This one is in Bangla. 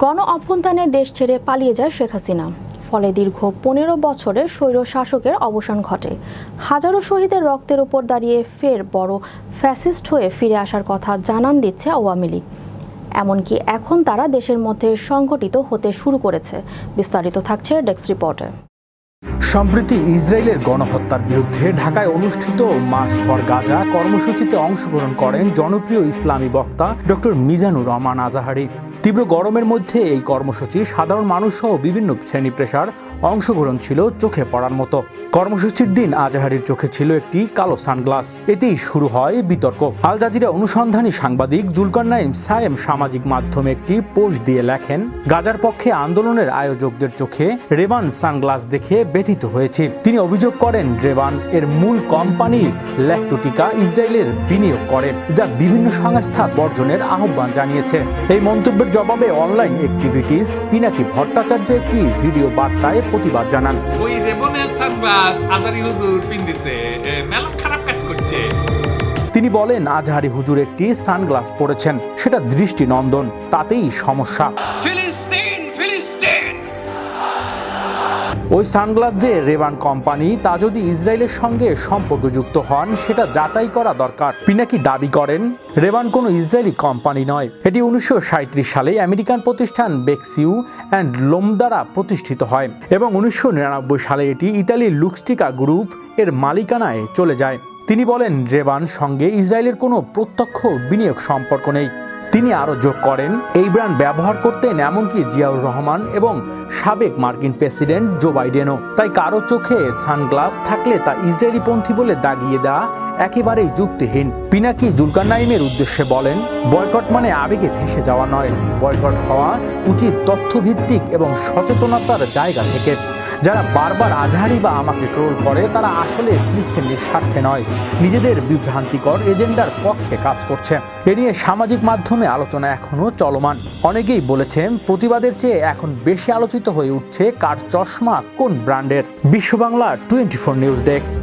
গণ অভ্যুত্থানে দেশ ছেড়ে পালিয়ে যায় শেখ হাসিনা। ফলে দীর্ঘ ১৫ বছরের স্বৈর শাসকের অবসান ঘটে। হাজারো শহীদের রক্তের উপর দাঁড়িয়ে ফের বড় ফ্যাসিস্ট হয়ে ফিরে আসার কথা জানান দিচ্ছে আওয়ামী লীগ। এমনকি এখন তারা দেশের মধ্যে সংগঠিত হতে শুরু করেছে। বিস্তারিত থাকছে ডেস্ক রিপোর্টে। সম্প্রতি ইসরায়েলের গণহত্যার বিরুদ্ধে ঢাকায় অনুষ্ঠিত মার্চ ফর গাজা কর্মসূচিতে অংশগ্রহণ করেন জনপ্রিয় ইসলামী বক্তা ডক্টর মিজানুর রহমান আজাহারি। তীব্র গরমের মধ্যে এই কর্মসূচি সাধারণ মানুষ সহ বিভিন্ন শ্রেণী পেশার অংশগ্রহণ ছিল চোখে পড়ার মতো। কর্মসূচির দিন আজাহারির চোখে ছিল একটি কালো সানগ্লাস। এতেই শুরু হয় বিতর্ক। আল জাজিরা অনুসন্ধানী সাংবাদিক জুলকারনাইন সায়েম সামাজিক মাধ্যমে একটি পোস্ট দিয়ে লেখেন, গাজার পক্ষে আন্দোলনের আয়োজকদের চোখে রেবান সানগ্লাস দেখে ব্যথিত হয়েছে। তিনি অভিযোগ করেন রেবান এর মূল কোম্পানি ল্যাকটোটিকা ইসরায়েলের বিনিয়োগ করে, যা বিভিন্ন সংস্থা বর্জনের আহ্বান জানিয়েছে। এই মন্তব্যের জবাবে অনলাইন অ্যাক্টিভিটিস পিনাকি ভট্টাচার্য একটি ভিডিও বার্তায় প্রতিবাদ জানান। ওই রেবনের সানগ্লাস আজারি হুজুর পিনদিছে, মেলা খারাপ কাজ করছে। তিনি বলেন, আজহারি হুজুর একটি সানগ্লাস পরেছেন, সেটা দৃষ্টিনন্দন, তাতেই সমস্যা। ওই সানগ্লাস যে রেবান কোম্পানি, তা যদি ইসরায়েলের সঙ্গে সম্পর্কযুক্ত হন সেটা যাচাই করা দরকার। পিনাকি দাবি করেন, রেবান কোনো ইসরায়েলি কোম্পানি নয়। এটি 1937 সালে আমেরিকান প্রতিষ্ঠান বেক্সিউ অ্যান্ড লোম দ্বারা প্রতিষ্ঠিত হয় এবং 1999 সালে এটি ইতালির লুক্সটিকা গ্রুপ এর মালিকানায় চলে যায়। তিনি বলেন, রেবান সঙ্গে ইসরায়েলের কোনো প্রত্যক্ষ বিনিয়োগ সম্পর্ক নেই। তিনি আরও যোগ করেন, এই ব্র্যান্ড ব্যবহার করতেন এমনকি জিয়াউর রহমান এবং সাবেক মার্কিন প্রেসিডেন্ট জো বাইডেনও। তাই কারো চোখে সানগ্লাস থাকলে তা ইসরায়েলি পন্থী বলে দাগিয়ে দেওয়া একেবারেই যুক্তিহীন। পিনাকি জুলকারনাইনের উদ্দেশ্যে বলেন, বয়কট মানে আবেগে ভেসে যাওয়া নয়, বয়কট হওয়া উচিত তথ্যভিত্তিক এবং সচেতনতার জায়গা থেকে। যারা বারবার আজহারি বা আমাকে ট্রোল করে তারা আসলে ফিলিস্তিনের স্বার্থে নয়, নিজেদের বিভ্রান্তিকর এজেন্ডার পক্ষে কাজ করছে। এ নিয়ে সামাজিক মাধ্যমে আলোচনা এখনও চলমান। অনেকেই বলেছেন, প্রতিবাদের চেয়ে এখন বেশি আলোচিত হয়ে উঠছে কার চশমা কোন ব্র্যান্ডের। বিশ্ব বাংলা 24 নিউজ ডেস্ক।